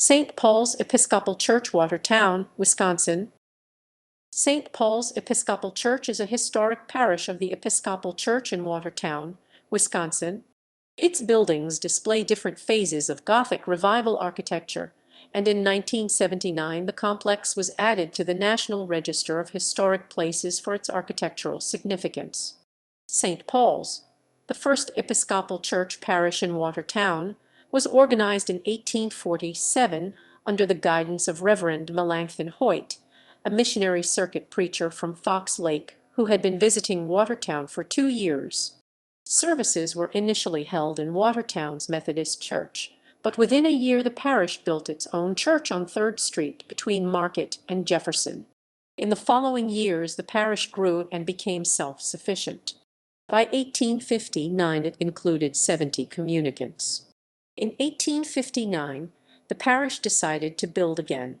St. Paul's Episcopal Church, Watertown, Wisconsin. St. Paul's Episcopal Church is a historic parish of the Episcopal Church in Watertown, Wisconsin. Its buildings display different phases of Gothic Revival architecture, and in 1979 the complex was added to the National Register of Historic Places for its architectural significance. St. Paul's, the first Episcopal Church parish in Watertown, was organized in 1847 under the guidance of Reverend Melancthon Hoyt, a missionary circuit preacher from Fox Lake who had been visiting Watertown for 2 years. Services were initially held in Watertown's Methodist Church, but within a year the parish built its own church on 3rd Street between Market and Jefferson. In the following years the parish grew and became self-sufficient. By 1859 it included 70 communicants. In 1859 the parish decided to build again.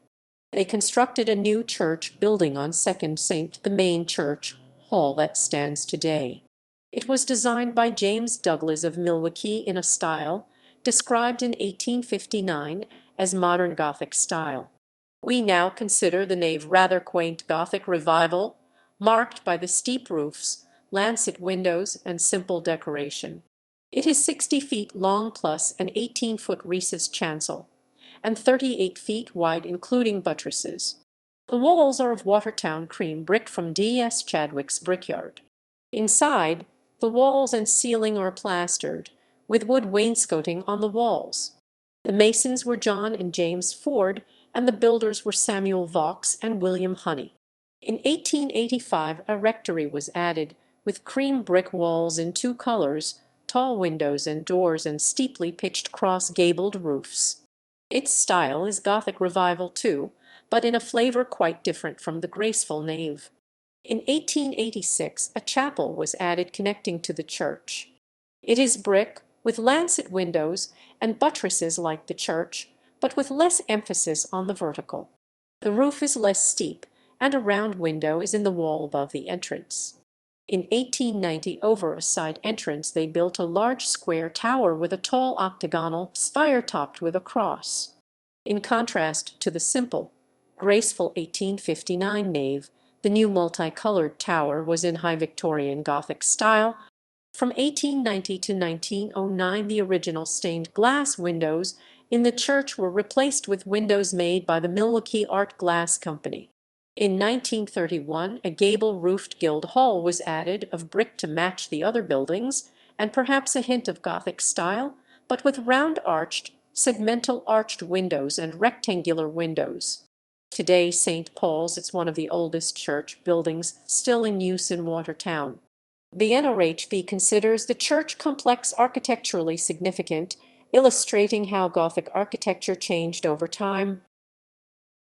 They constructed a new church building on 2nd St., the main church hall that stands today. It was designed by James Douglas of Milwaukee in a style described in 1859 as modern Gothic style. We now consider the nave rather quaint Gothic Revival, marked by the steep roofs, lancet windows, and simple decoration. It is 60 feet long plus an 18-foot recessed chancel, and 38 feet wide including buttresses. The walls are of Watertown cream brick from D.S. Chadwick's brickyard. Inside, the walls and ceiling are plastered, with wood wainscoting on the walls. The masons were John and James Ford, and the builders were Samuel Vaux and William Honey. In 1885 a rectory was added, with cream brick walls in 2 colors, tall windows and doors, and steeply pitched cross-gabled roofs. Its style is Gothic Revival too, but in a flavor quite different from the graceful nave. In 1886 a chapel was added connecting to the church. It is brick, with lancet windows and buttresses like the church, but with less emphasis on the vertical. The roof is less steep, and a round window is in the wall above the entrance. In 1890 over a side entrance they built a large square tower with a tall octagonal spire topped with a cross. In contrast to the simple, graceful 1859 nave, the new multicolored tower was in High Victorian Gothic style. From 1890 to 1909 the original stained glass windows in the church were replaced with windows made by the Milwaukee Art Glass Company. In 1931 a gable-roofed guild hall was added of brick to match the other buildings, and perhaps a hint of Gothic style, but with round-arched, segmental arched windows and rectangular windows. Today St. Paul's is one of the oldest church buildings still in use in Watertown. The NRHB considers the church complex architecturally significant, illustrating how Gothic architecture changed over time.